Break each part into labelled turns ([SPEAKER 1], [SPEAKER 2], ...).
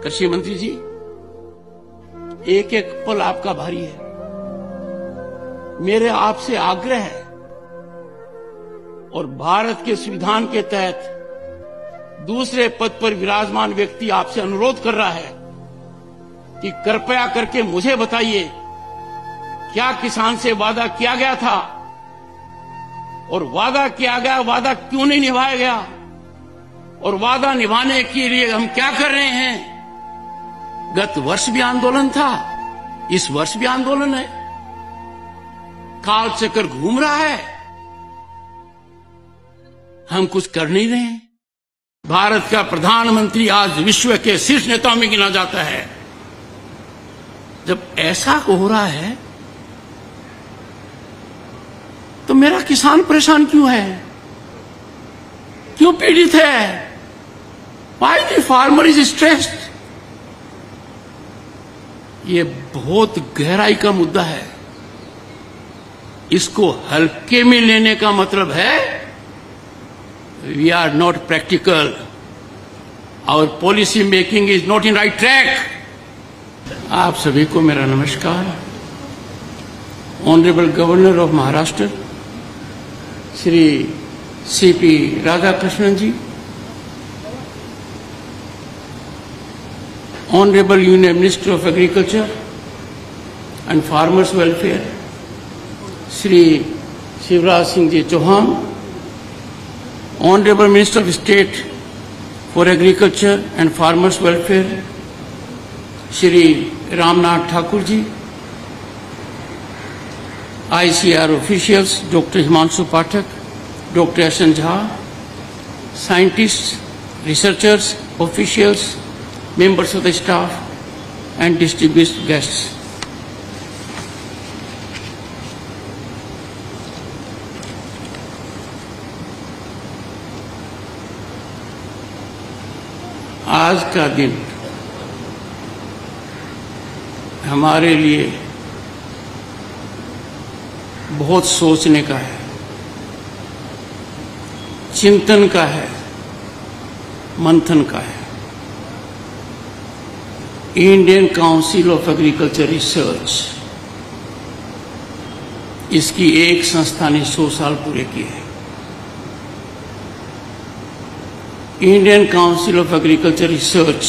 [SPEAKER 1] कृषि मंत्री जी, एक एक पल आपका भारी है। मेरे आपसे आग्रह है और भारत के संविधान के तहत दूसरे पद पर विराजमान व्यक्ति आपसे अनुरोध कर रहा है कि कृपया करके मुझे बताइए, क्या किसान से वादा किया गया था और वादा किया गया वादा क्यों नहीं निभाया गया, और वादा निभाने के लिए हम क्या कर रहे हैं। गत वर्ष भी आंदोलन था, इस वर्ष भी आंदोलन है, काल चक्कर घूम रहा है, हम कुछ कर नहीं रहे हैं। भारत का प्रधानमंत्री आज विश्व के शीर्ष नेताओं में गिना जाता है। जब ऐसा हो रहा है तो मेरा किसान परेशान क्यों है, क्यों पीड़ित है? Why the farmer is stressed? ये बहुत गहराई का मुद्दा है। इसको हल्के में लेने का मतलब है we are not practical, our policy making is not in right track। आप सभी को मेरा नमस्कार। Honourable governor of Maharashtra Shri CP Radhakrishnan ji, honourable union minister of agriculture and farmers welfare Shri Shivraj Singh ji Chouhan, honourable minister of state for agriculture and farmers welfare Shri Ramnath Thakur ji, ICAR officials Dr. Himanshu Pathak, Dr. S.N. Jha, scientists, researchers, officials, members of the staff and distinguished guests. आज का दिन हमारे लिए बहुत सोचने का है, चिंतन का है, मंथन का है। Indian council of agriculture research, इसकी एक संस्था ने 100 साल पूरे किए हैं। Indian council of agriculture research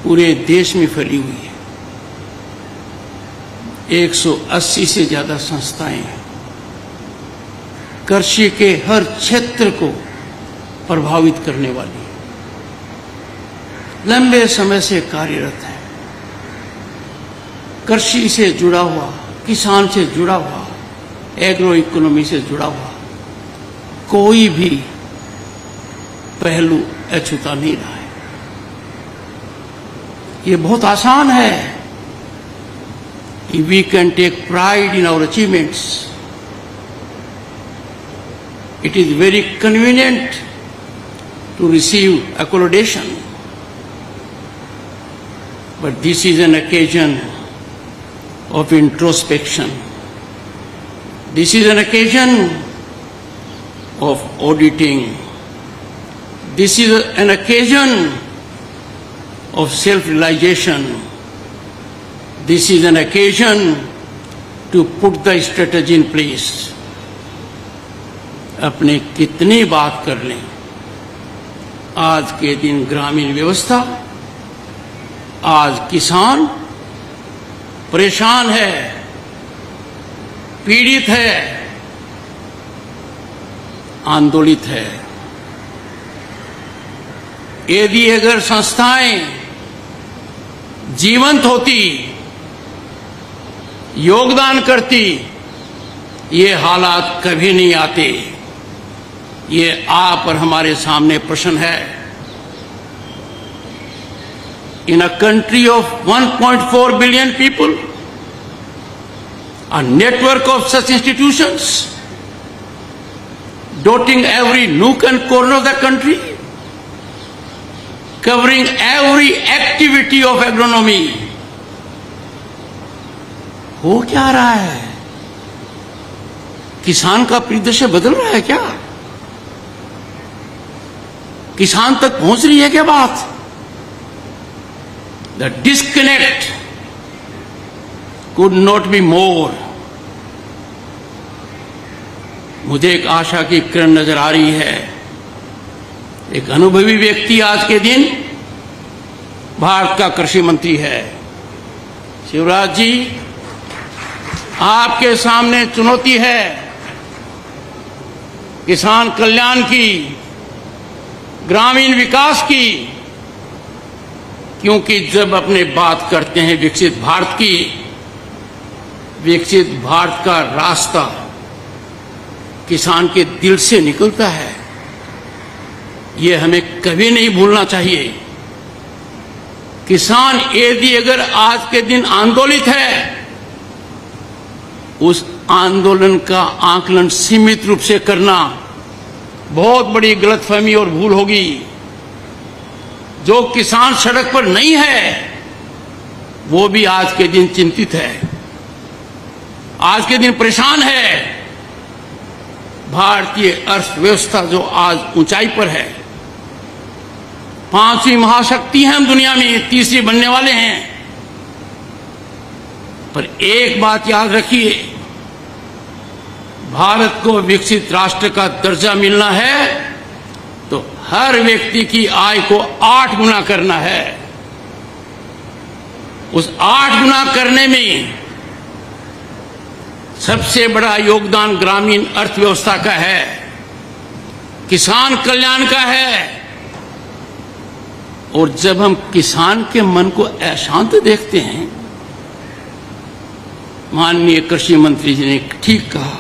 [SPEAKER 1] पूरे देश में फैली हुई है। 180 से ज्यादा संस्थाएं हैं, कृषि के हर क्षेत्र को प्रभावित करने वाली, लंबे समय से कार्यरत है। कृषि से जुड़ा हुआ, किसान से जुड़ा हुआ, एग्रो इकोनॉमी से जुड़ा हुआ कोई भी पहलू अछूता नहीं रहा है। ये बहुत आसान है। We can take pride in our achievements. It is very convenient to receive accommodation, but this is an occasion of introspection. This is an occasion of auditing. This is an occasion of self-realization. This is an occasion to put the strategy in place. अपने कितनी बात कर लें, आज के दिन ग्रामीण व्यवस्था, आज किसान परेशान है, पीड़ित है, आंदोलित है। यदि अगर संस्थाएं जीवंत होती, योगदान करती, ये हालात कभी नहीं आते। ये आप और हमारे सामने प्रश्न है। In a country of 1.4 billion people, a network of such institutions dotting every nook and corner of the country, covering every activity of agronomy, हो क्या रहा है? किसान का परिदृश्य बदल रहा है क्या? किसान तक पहुंच रही है क्या बात? The disconnect could not be more. मुझे एक आशा की किरण नजर आ रही है। एक अनुभवी व्यक्ति आज के दिन भारत का कृषि मंत्री है। शिवराज जी, आपके सामने चुनौती है किसान कल्याण की, ग्रामीण विकास की, क्योंकि जब अपने बात करते हैं विकसित भारत की, विकसित भारत का रास्ता किसान के दिल से निकलता है। ये हमें कभी नहीं भूलना चाहिए। किसान यदि अगर आज के दिन आंदोलित है, उस आंदोलन का आकलन सीमित रूप से करना बहुत बड़ी गलतफहमी और भूल होगी। जो किसान सड़क पर नहीं है, वो भी आज के दिन चिंतित है, आज के दिन परेशान है। भारतीय अर्थव्यवस्था जो आज ऊंचाई पर है, 5वीं महाशक्ति है हम दुनिया में, 3री बनने वाले हैं। पर एक बात याद रखिए, भारत को विकसित राष्ट्र का दर्जा मिलना है तो हर व्यक्ति की आय को 8 गुना करना है। उस 8 गुना करने में सबसे बड़ा योगदान ग्रामीण अर्थव्यवस्था का है, किसान कल्याण का है। और जब हम किसान के मन को अशांत देखते हैं, माननीय कृषि मंत्री जी ने ठीक कहा,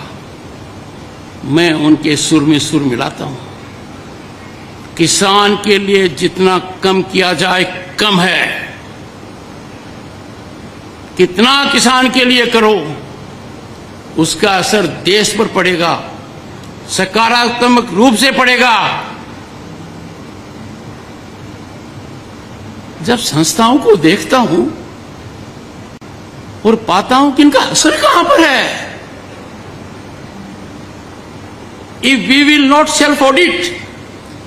[SPEAKER 1] मैं उनके सुर में सुर मिलाता हूं। किसान के लिए जितना कम किया जाए कम है। कितना किसान के लिए करो, उसका असर देश पर पड़ेगा, सकारात्मक रूप से पड़ेगा। जब संस्थाओं को देखता हूं और पाता हूं कि इनका असर कहां पर है। If we will not self-audit,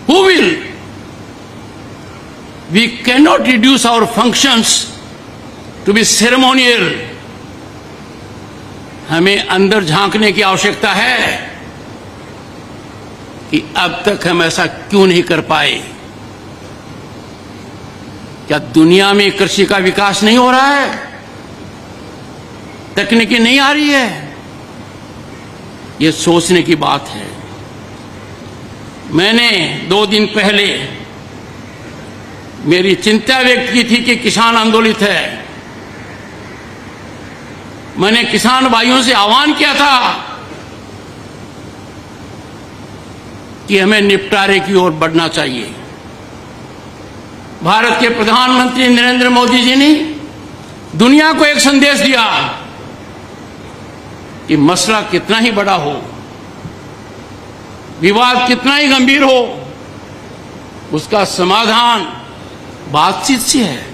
[SPEAKER 1] who will? We cannot reduce our functions to be ceremonial. हमें अंदर झांकने की आवश्यकता है कि अब तक हम ऐसा क्यों नहीं कर पाए। क्या दुनिया में कृषि का विकास नहीं हो रहा है? तकनीकी नहीं आ रही है? यह सोचने की बात है। मैंने 2 दिन पहले मेरी चिंता व्यक्त की थी कि किसान आंदोलित है। मैंने किसान भाइयों से आह्वान किया था कि हमें निपटारे की ओर बढ़ना चाहिए। भारत के प्रधानमंत्री नरेंद्र मोदी जी ने दुनिया को एक संदेश दिया कि मसला कितना ही बड़ा हो, विवाद कितना ही गंभीर हो, उसका समाधान बातचीत से है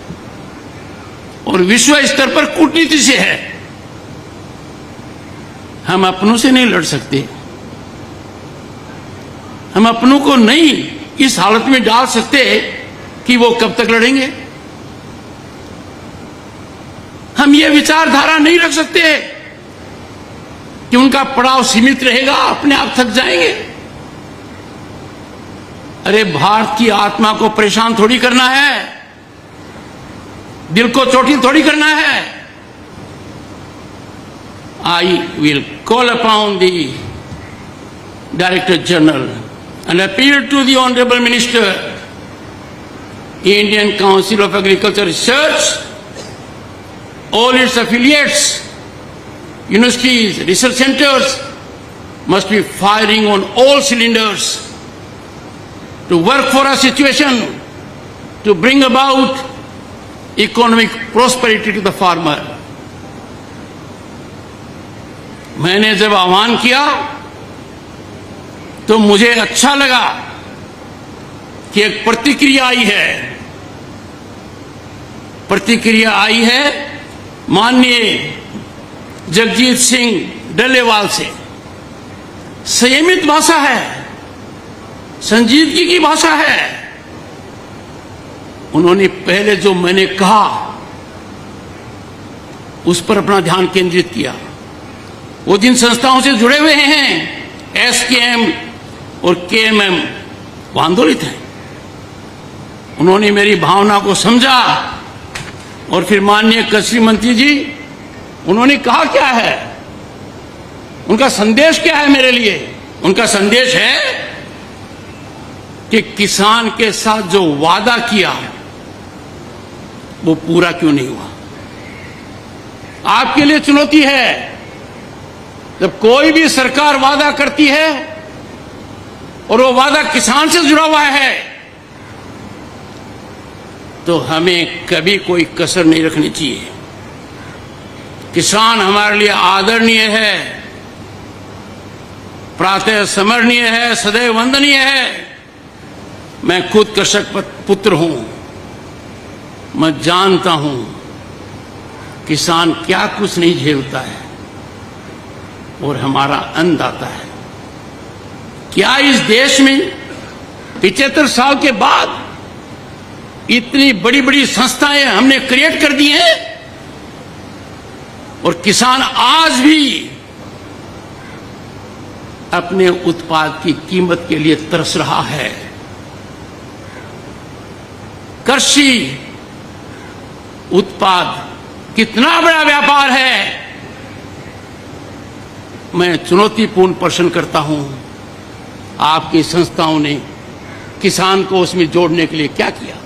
[SPEAKER 1] और विश्व स्तर पर कूटनीति से है। हम अपनों से नहीं लड़ सकते, हम अपनों को नहीं इस हालत में डाल सकते कि वो कब तक लड़ेंगे। हम ये विचारधारा नहीं रख सकते कि उनका पड़ाव सीमित रहेगा, अपने आप थक जाएंगे। अरे भारत की आत्मा को परेशान थोड़ी करना है, दिल को चोटिल थोड़ी करना है। I will call upon the Director General and appeal to the Honorable Minister, Indian Council of Agriculture Research, all its affiliates, universities, research centers must be firing on all cylinders to work for a situation to bring about economic prosperity to the farmer. मैंने जब आह्वान किया तो मुझे अच्छा लगा कि एक प्रतिक्रिया आई है। प्रतिक्रिया आई है माननीय जगजीत सिंह डल्लेवाल से। संयमित भाषा है, संजीदगी की भाषा है। उन्होंने पहले जो मैंने कहा उस पर अपना ध्यान केंद्रित किया। वो जिन संस्थाओं से जुड़े हुए हैं, एसकेएम और केएमएम, वो आंदोलित हैं। उन्होंने मेरी भावना को समझा और फिर माननीय कृषि मंत्री जी, उन्होंने कहा क्या है, उनका संदेश क्या है मेरे लिए? उनका संदेश है कि किसान के साथ जो वादा किया वो पूरा क्यों नहीं हुआ। आपके लिए चुनौती है, जब कोई भी सरकार वादा करती है और वो वादा किसान से जुड़ा हुआ है, तो हमें कभी कोई कसर नहीं रखनी चाहिए। किसान हमारे लिए आदरणीय है, प्रातः स्मरणीय है, सदैव वंदनीय है। मैं खुद कृषक पुत्र हूं, मैं जानता हूं किसान क्या कुछ नहीं झेलता है और हमारा अन्नदाता है। क्या इस देश में 75 साल के बाद इतनी बड़ी बड़ी संस्थाएं हमने क्रिएट कर दी हैं और किसान आज भी अपने उत्पाद की कीमत के लिए तरस रहा है। कृषि उत्पाद कितना बड़ा व्यापार है। मैं चुनौतीपूर्ण प्रश्न करता हूं, आपकी संस्थाओं ने किसान को उसमें जोड़ने के लिए क्या किया?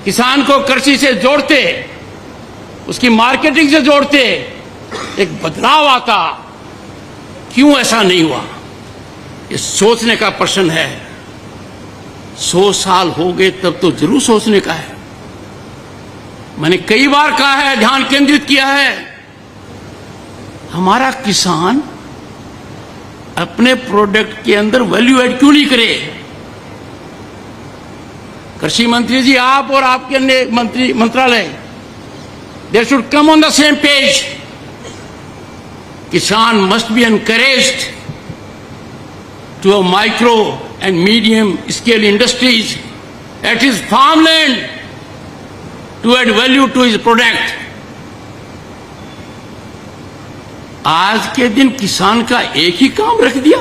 [SPEAKER 1] किसान को कृषि से जोड़ते, उसकी मार्केटिंग से जोड़ते, एक बदलाव आता, क्यों ऐसा नहीं हुआ? ये सोचने का प्रश्न है। 100 साल हो गए तब तो जरूर सोचने का है। मैंने कई बार कहा है, ध्यान केंद्रित किया है, हमारा किसान अपने प्रोडक्ट के अंदर वैल्यू ऐड क्यों नहीं करे? कृषि मंत्री जी, आप और आपके अन्य मंत्रालय, they should come on the same page. किसान must be encouraged to have micro and medium scale industries at his farmland to add value to his product. आज के दिन किसान का एक ही काम रख दिया,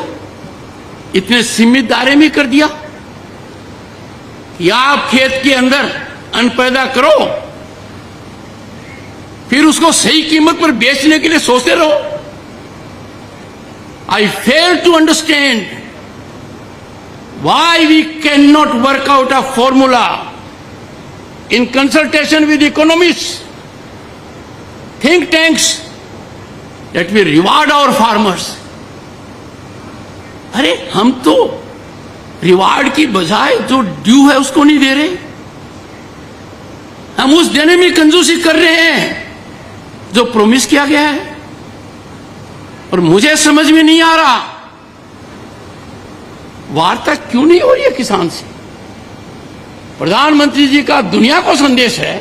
[SPEAKER 1] इतने सीमित दायरे में कर दिया कि आप खेत के अंदर अन्न पैदा करो, फिर उसको सही कीमत पर बेचने के लिए सोचते रहो। I fail to understand why we cannot work out a formula in consultation with economists, think tanks, that we reward our farmers. अरे हम तो रिवार्ड की बजाय जो ड्यू है उसको नहीं दे रहे, हम उस देने में कंजूसी कर रहे हैं जो प्रॉमिस किया गया है। और मुझे समझ में नहीं आ रहा वार्ता क्यों नहीं हो रही है किसान से। प्रधानमंत्री जी का दुनिया को संदेश है,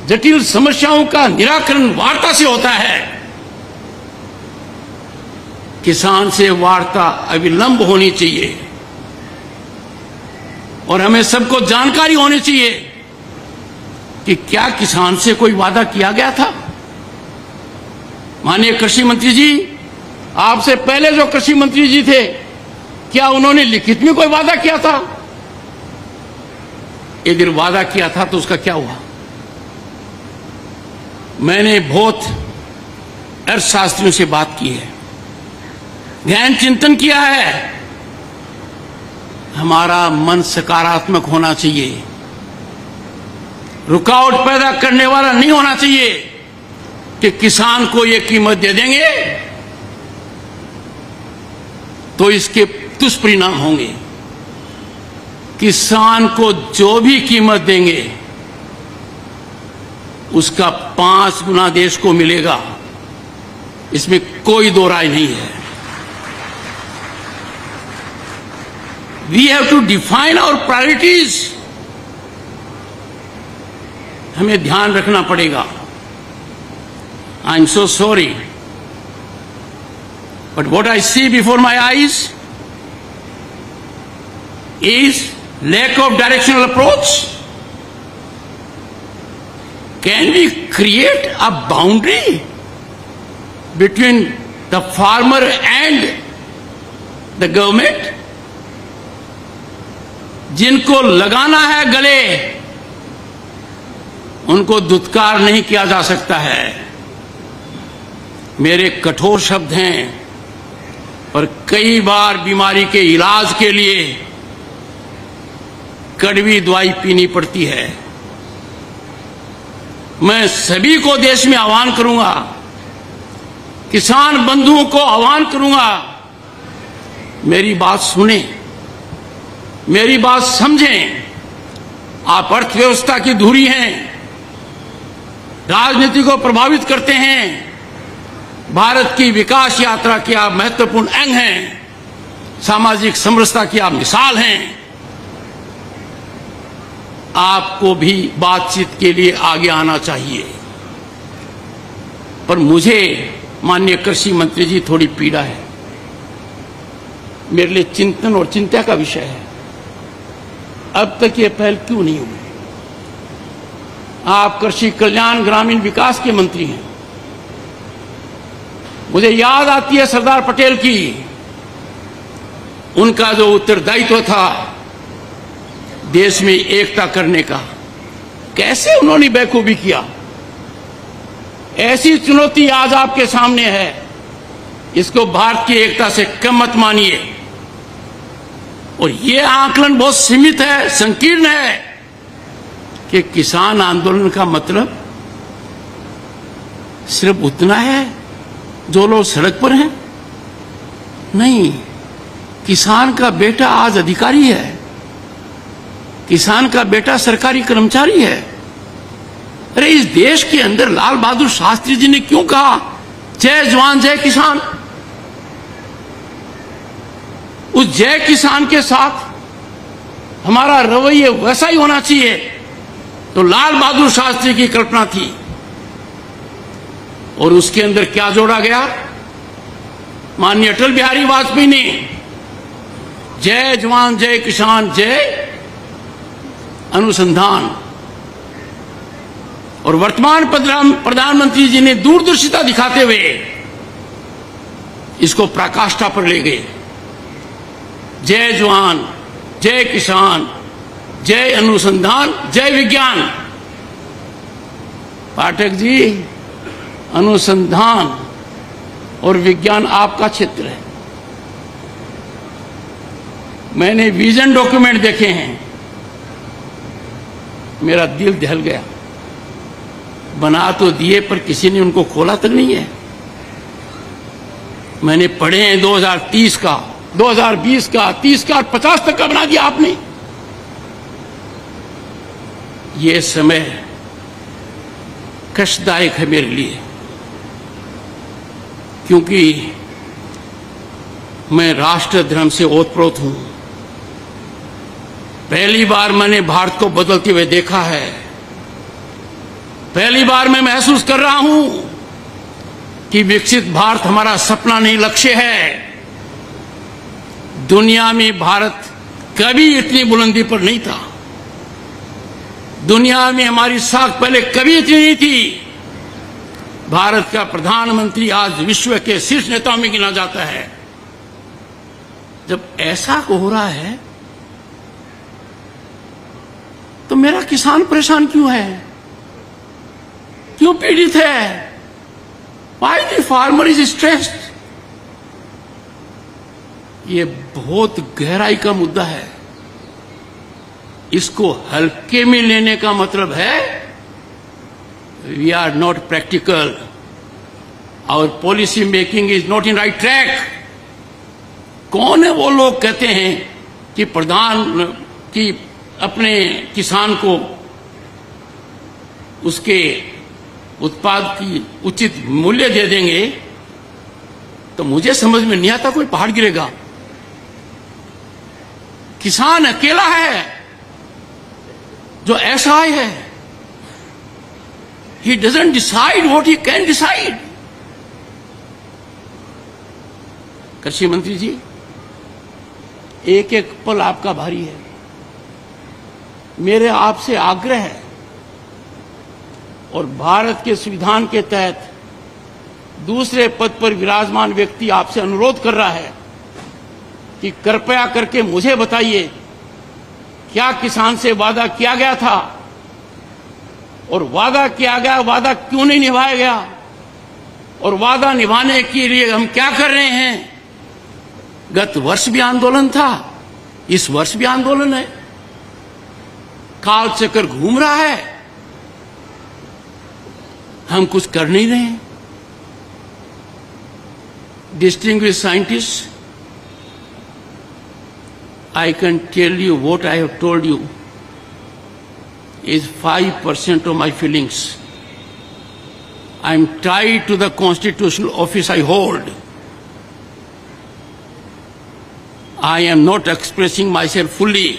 [SPEAKER 1] जटिल समस्याओं का निराकरण वार्ता से होता है। किसान से वार्ता अविलंब होनी चाहिए और हमें सबको जानकारी होनी चाहिए कि क्या किसान से कोई वादा किया गया था। माननीय कृषि मंत्री जी, आपसे पहले जो कृषि मंत्री जी थे, क्या उन्होंने लिखित में कोई वादा किया था? यदि वादा किया था तो उसका क्या हुआ? मैंने बहुत अर्थशास्त्रियों से बात की है, गहन चिंतन किया है। हमारा मन सकारात्मक होना चाहिए, रुकावट पैदा करने वाला नहीं होना चाहिए कि किसान को ये कीमत दे देंगे तो इसके दुष्परिणाम होंगे। किसान को जो भी कीमत देंगे उसका 5 गुना देश को मिलेगा, इसमें कोई दो राय नहीं है। We have to define our priorities. हमें ध्यान रखना पड़ेगा। I am so sorry, but what I see before my eyes is lack of directional approach? Can we create a boundary between the farmer and the government? जिनको लगाना है गले, उनको दुत्कार नहीं किया जा सकता है। मेरे कठोर शब्द हैं, पर कई बार बीमारी के इलाज के लिए कड़वी दवाई पीनी पड़ती है। मैं सभी को देश में आह्वान करूंगा, किसान बंधुओं को आह्वान करूंगा, मेरी बात सुने, मेरी बात समझें। आप अर्थव्यवस्था की धुरी हैं, राजनीति को प्रभावित करते हैं, भारत की विकास यात्रा के आप महत्वपूर्ण अंग हैं, सामाजिक समरसता की आप मिसाल हैं। आपको भी बातचीत के लिए आगे आना चाहिए। पर मुझे माननीय कृषि मंत्री जी थोड़ी पीड़ा है, मेरे लिए चिंतन और चिंता का विषय है। अब तक ये पहल क्यों नहीं हुई? आप कृषि कल्याण ग्रामीण विकास के मंत्री हैं। मुझे याद आती है सरदार पटेल की, उनका जो उत्तरदायित्व था देश में एकता करने का, कैसे उन्होंने बेखूबी किया। ऐसी चुनौती आज आपके सामने है, इसको भारत की एकता से कम मत मानिए। और ये आकलन बहुत सीमित है, संकीर्ण है कि किसान आंदोलन का मतलब सिर्फ उतना है जो लोग सड़क पर हैं। नहीं, किसान का बेटा आज अधिकारी है, किसान का बेटा सरकारी कर्मचारी है। अरे इस देश के अंदर लाल बहादुर शास्त्री जी ने क्यों कहा जय जवान जय किसान? उस जय किसान के साथ हमारा रवैया वैसा ही होना चाहिए। तो लाल बहादुर शास्त्री की कल्पना थी, और उसके अंदर क्या जोड़ा गया? माननीय अटल बिहारी वाजपेयी ने जय जवान जय किसान जय अनुसंधान, और वर्तमान प्रधानमंत्री जी ने दूरदर्शिता दिखाते हुए इसको पराकाष्ठा पर ले गए। जय जवान जय किसान जय अनुसंधान जय विज्ञान। पाठक जी, अनुसंधान और विज्ञान आपका क्षेत्र है। मैंने विजन डॉक्यूमेंट देखे हैं, मेरा दिल दहल गया। बना तो दिए पर किसी ने उनको खोला तक नहीं है। मैंने पढ़े हैं 2030 का, 2020 का, 30 का, 50 तक का बना दिया आपने। ये समय कष्टदायक है मेरे लिए, क्योंकि मैं राष्ट्र धर्म से ओतप्रोत हूं। पहली बार मैंने भारत को बदलते हुए देखा है। पहली बार मैं महसूस कर रहा हूं कि विकसित भारत हमारा सपना नहीं, लक्ष्य है। दुनिया में भारत कभी इतनी बुलंदी पर नहीं था। दुनिया में हमारी साख पहले कभी इतनी नहीं थी। भारत का प्रधानमंत्री आज विश्व के शीर्ष नेताओं में गिना जाता है। जब ऐसा हो रहा है तो मेरा किसान परेशान क्यों है, क्यों पीड़ित है? Why the farmer is stressed? ये बहुत गहराई का मुद्दा है। इसको हल्के में लेने का मतलब है we are not practical, our policy making is not in right track। कौन है वो लोग कहते हैं कि प्रधान की अपने किसान को उसके उत्पाद की उचित मूल्य दे देंगे? तो मुझे समझ में नहीं आता कोई पहाड़ गिरेगा। किसान अकेला है जो असहाय है। He doesn't decide what he can decide। कृषि मंत्री जी, एक एक पल आपका भारी है। मेरे आपसे आग्रह है और भारत के संविधान के तहत दूसरे पद पर विराजमान व्यक्ति आपसे अनुरोध कर रहा है कि कृपया करके मुझे बताइए, क्या किसान से वादा किया गया था और वादा किया गया वादा क्यों नहीं निभाया गया और वादा निभाने के लिए हम क्या कर रहे हैं। गत वर्ष भी आंदोलन था, इस वर्ष भी आंदोलन है, काल चक्कर घूम रहा है, हम कुछ कर नहीं रहे हैं। Distinguished scientists, I can tell you what I have told you is 5% of my feelings. I am tied to the constitutional office I hold. I am not expressing myself fully.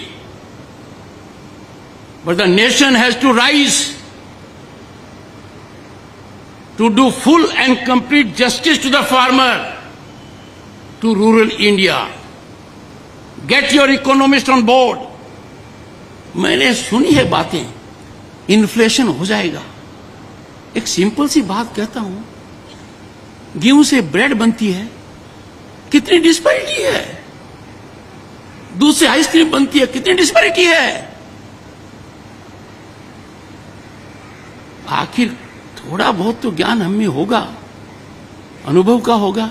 [SPEAKER 1] But the nation has to rise to do full and complete justice to the farmer, to rural India. Get your economists on board. मैंने सुनी है बातें, inflation हो जाएगा। एक simple सी बात कहता हूं, गेहूं से ब्रेड बनती है, कितनी डिस्पैरिटी है। दूध से आइसक्रीम बनती है, कितनी डिस्पैरिटी है। आखिर थोड़ा बहुत तो ज्ञान हम में होगा, अनुभव का होगा।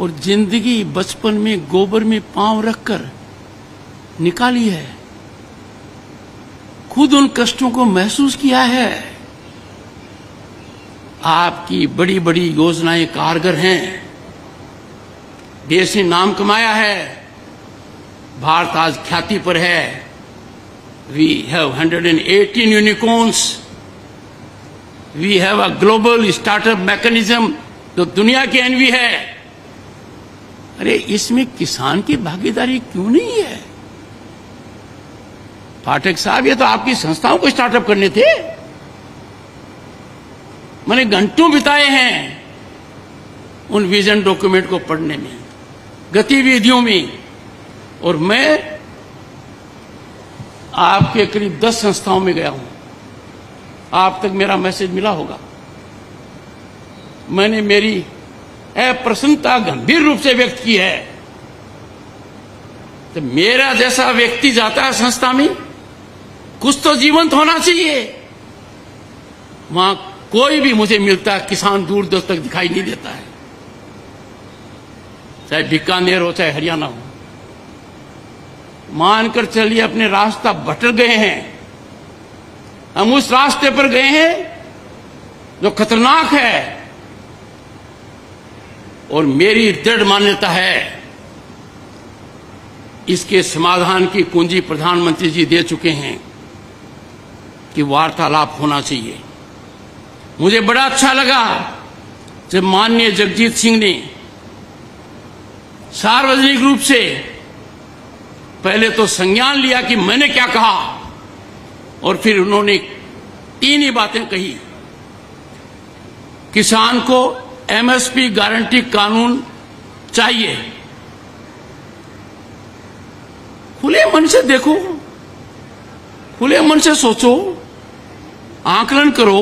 [SPEAKER 1] और जिंदगी बचपन में गोबर में पांव रखकर निकाली है, खुद उन कष्टों को महसूस किया है। आपकी बड़ी बड़ी योजनाएं कारगर हैं, देश ने नाम कमाया है, भारत आज ख्याति पर है। We have 118 unicorns, we have a global startup mechanism जो दुनिया की एनवी है। अरे इसमें किसान की भागीदारी क्यों नहीं है? पाठक साहब, ये तो आपकी संस्थाओं को स्टार्टअप करने थे। मैंने घंटों बिताए हैं उन विजन डॉक्यूमेंट को पढ़ने में, गतिविधियों में। और मैं आपके करीब 10 संस्थाओं में गया हूं, आप तक मेरा मैसेज मिला होगा। मैंने मेरी अप्रसन्नता गंभीर रूप से व्यक्त की है। तो मेरा जैसा व्यक्ति जाता है संस्था में, कुछ तो जीवंत होना चाहिए। वहां कोई भी मुझे मिलता है, किसान दूर दूर तक दिखाई नहीं देता है, चाहे बीकानेर हो चाहे हरियाणा हो। मानकर चलिए अपने रास्ता भटक गए हैं, हम उस रास्ते पर गए हैं जो खतरनाक है। और मेरी दृढ़ मान्यता है इसके समाधान की कुंजी प्रधानमंत्री जी दे चुके हैं कि वार्तालाप होना चाहिए। मुझे बड़ा अच्छा लगा जब माननीय जगजीत सिंह ने सार्वजनिक रूप से पहले तो संज्ञान लिया कि मैंने क्या कहा, और फिर उन्होंने 3 ही बातें कही। किसान को एमएसपी गारंटी कानून चाहिए। खुले मन से देखो, खुले मन से सोचो, आकलन करो,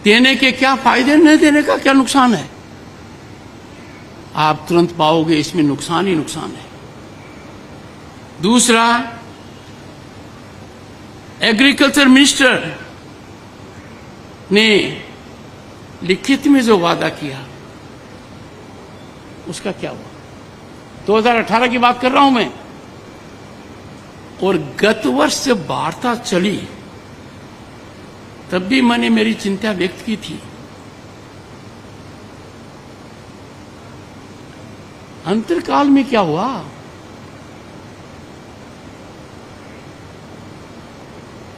[SPEAKER 1] देने के क्या फायदे, न देने का क्या नुकसान है। आप तुरंत पाओगे इसमें नुकसान ही नुकसान है। दूसरा, एग्रीकल्चर मिनिस्टर ने लिखित में जो वादा किया उसका क्या हुआ? 2018 की बात कर रहा हूं मैं। और गत वर्ष जब वार्ता चली तब भी मैंने मेरी चिंता व्यक्त की थी। अंतरकाल में क्या हुआ?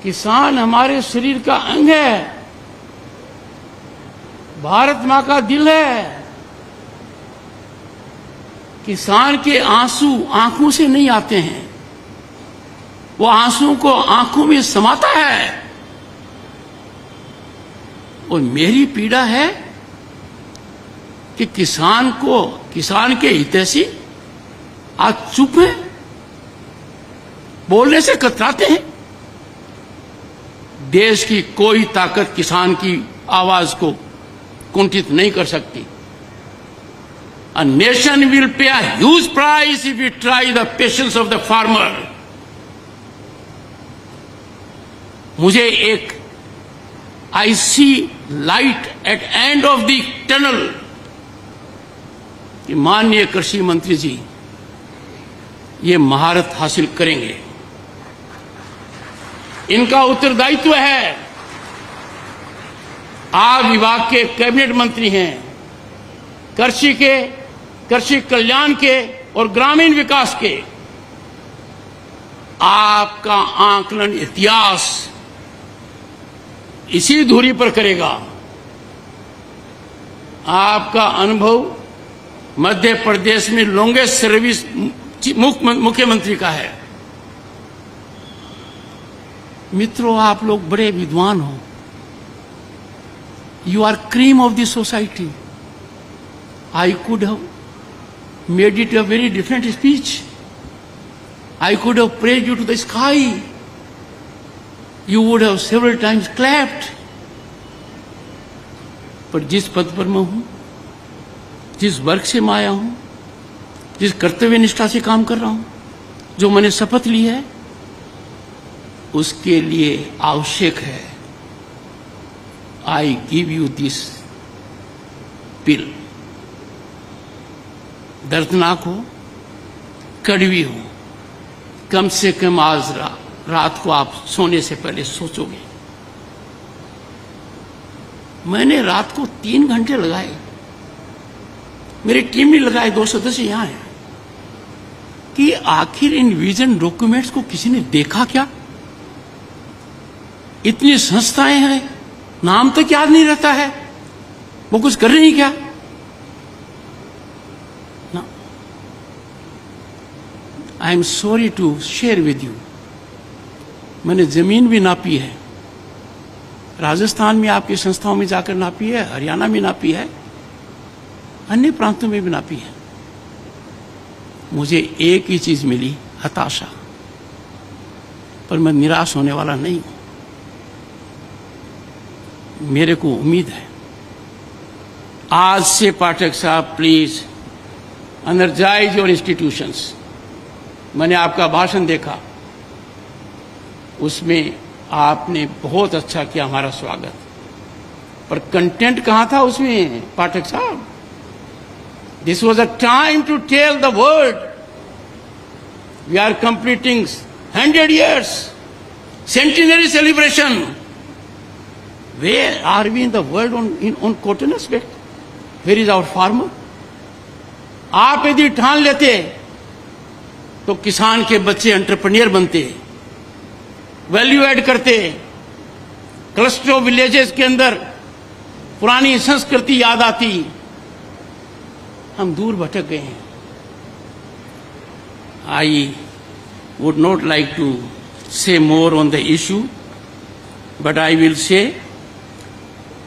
[SPEAKER 1] किसान हमारे शरीर का अंग है, भारत मां का दिल है। किसान के आंसू आंखों से नहीं आते हैं, वो आंसुओं को आंखों में समाता है। और मेरी पीड़ा है कि किसान के हितैषी आज चुप है। बोलने से कतराते हैं। देश की कोई ताकत किसान की आवाज को कुंठित नहीं कर सकती। A nation will pay a huge price if we try the patience of the farmer. मुझे एक I see light at end of the tunnel कि माननीय कृषि मंत्री जी ये महारत हासिल करेंगे। इनका उत्तरदायित्व है, आप विभाग के कैबिनेट मंत्री हैं, कृषि के, कृषि कल्याण के और ग्रामीण विकास के। आपका आकलन इतिहास इसी धुरी पर करेगा। आपका अनुभव मध्य प्रदेश में लॉन्गेस्ट सर्विस मुख्यमंत्री का है। मित्रों, आप लोग बड़े विद्वान हो। You are cream of the society. I could have made it a very different speech. I could have praised you to the sky. You would have several times clapped. पर जिस पद पर मैं हूं, जिस वर्ग से मैं आया हूं, जिस कर्तव्य निष्ठा से काम कर रहा हूं, जो मैंने शपथ ली है, उसके लिए आवश्यक है I give you this pill. दर्दनाक हो, कड़वी हो, कम से कम आज रात को आप सोने से पहले सोचोगे। मैंने रात को 3 घंटे लगाए, मेरी टीम ने लगाए, 2 सदस्य यहां हैं, कि आखिर इन विजन डॉक्यूमेंट्स को किसी ने देखा क्या? इतनी संस्थाएं हैं, नाम तक याद नहीं रहता है, वो कुछ कर रही क्या? I am sorry to share with you, मैंने जमीन भी नापी है, राजस्थान में आपकी संस्थाओं में जाकर नापी है, हरियाणा में नापी है, अन्य प्रांतों में भी नापी है। मुझे एक ही चीज मिली, हताशा। पर मैं निराश होने वाला नहीं हूं। मेरे को उम्मीद है आज से पाठक साहब प्लीज एनर्जाइज योर इंस्टीट्यूशंस। मैंने आपका भाषण देखा, उसमें आपने बहुत अच्छा किया हमारा स्वागत, पर कंटेंट कहां था उसमें पाठक साहब? This was a time to tell the world we are completing 100 years centenary celebration. Where are we in the world on cotton aspect? Where is our farmer? आप यदि ठान लेते तो किसान के बच्चे एंटरप्रेन्योर बनते, वैल्यू ऐड करते, क्लस्टर ऑफ विलेजेस के अंदर पुरानी संस्कृति याद आती। हम दूर भटक गए हैं। I would not like to say more on the issue, but I will say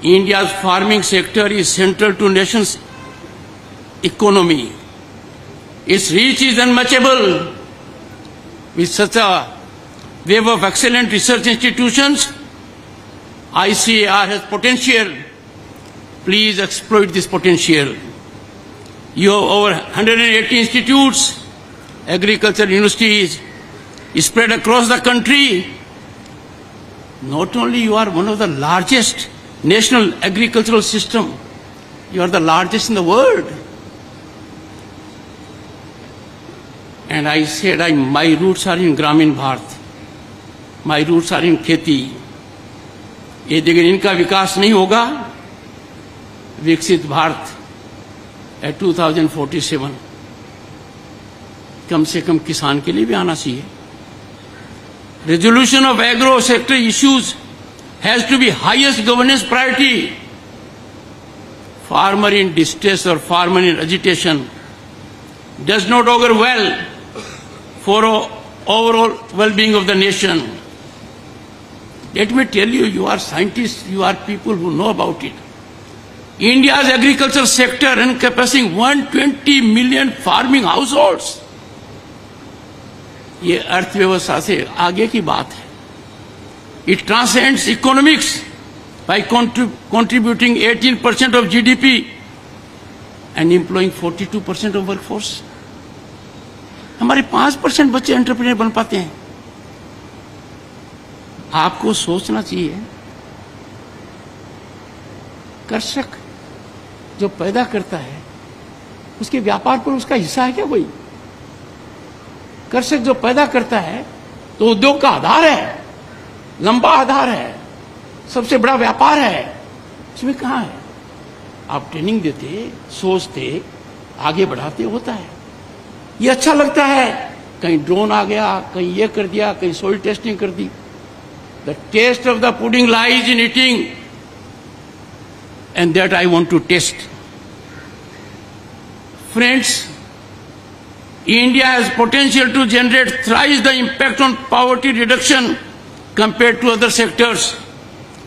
[SPEAKER 1] India's farming sector is central to nation's economy. Its reach is unmatchable. With such a wave of excellent research institutions, ICAR has potential. Please exploit this potential. You have over 180 institutes, agricultural universities spread across the country. Not only you are one of the largest national agricultural system, you are the largest in the world. And I said, my roots are in Gramin Bharat. My roots are in खेती. ये अगर इनका विकास नहीं होगा, विकसित Bharat at 2047 कम से कम किसान के लिए भी आना चाहिए। Resolution of agro sector issues has to be highest governance priority. Farmer in distress or farmer in agitation does not augur well for overall well-being of the nation. Let me tell you, you are scientists, you are people who know about it. India's agricultural sector encompassing 120 million farming households ये अर्थव्यवस्था से आगे की बात है। It transcends economics by contributing 18% of GDP and employing 42% of workforce। हमारे 5% बच्चे entrepreneur बन पाते हैं। आपको सोचना चाहिए, कृषक जो पैदा करता है उसके व्यापार पर उसका हिस्सा है क्या कोई? कृषक जो पैदा करता है तो उद्योग का आधार है, लंबा आधार है, सबसे बड़ा व्यापार है, इसमें कहां है? आप ट्रेनिंग देते, सोचते, आगे बढ़ाते, होता है। ये अच्छा लगता है, कहीं ड्रोन आ गया, कहीं ये कर दिया, कहीं सोइल टेस्टिंग कर दी। The test of the pudding lies in eating, and that I want to test. Friends, India has potential to generate thrice the impact on poverty reduction compared to other sectors,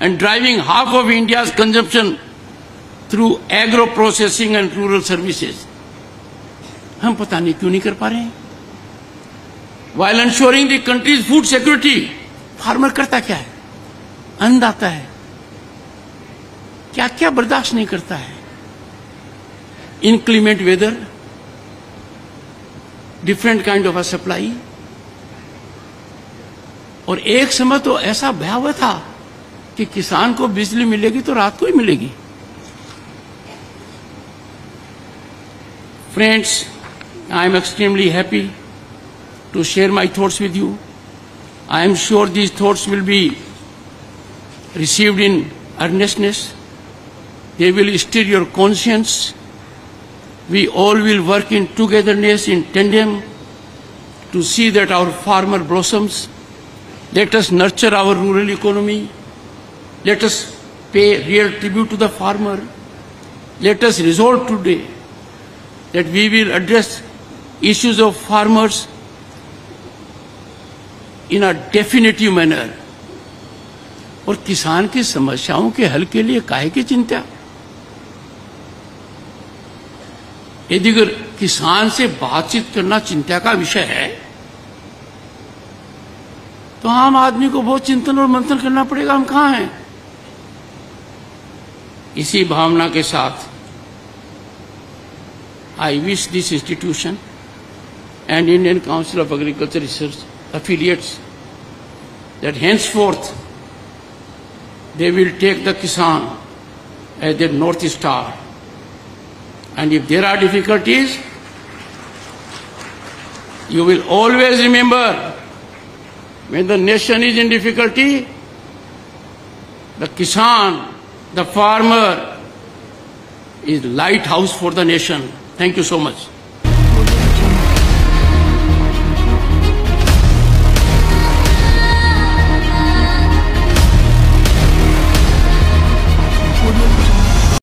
[SPEAKER 1] and driving half of India's consumption through agro processing and rural services. हम पता नहीं क्यों नहीं कर पा रहे हैं। While ensuring the country's food security, farmer करता क्या है? अन्नदाता है, क्या क्या बर्दाश्त नहीं करता है। Inclement weather, different kind of a supply, और एक समय तो ऐसा भयावह था कि किसान को बिजली मिलेगी तो रात को ही मिलेगी। Friends, I am extremely happy to share my thoughts with you. I am sure these thoughts will be received in earnestness. They will stir your conscience. We all will work in togetherness, in tandem, to see that our farmer blossoms. Let us nurture our rural economy. Let us pay real tribute to the farmer. Let us resolve today that we will address issues of farmers in a definitive manner. और किसान की समस्याओं के हल के लिए काहे की चिंता? यदि अगर किसान से बातचीत करना चिंता का विषय है तो आम आदमी को बहुत चिंतन और मंथन करना पड़ेगा, हम कहां हैं? इसी भावना के साथ I wish this institution and Indian council of agriculture research affiliates that henceforth they will take the Kisan as their North Star. And if there are difficulties, you will always remember, when the nation is in difficulty, the Kisan, the farmer, is lighthouse for the nation. Thank you so much.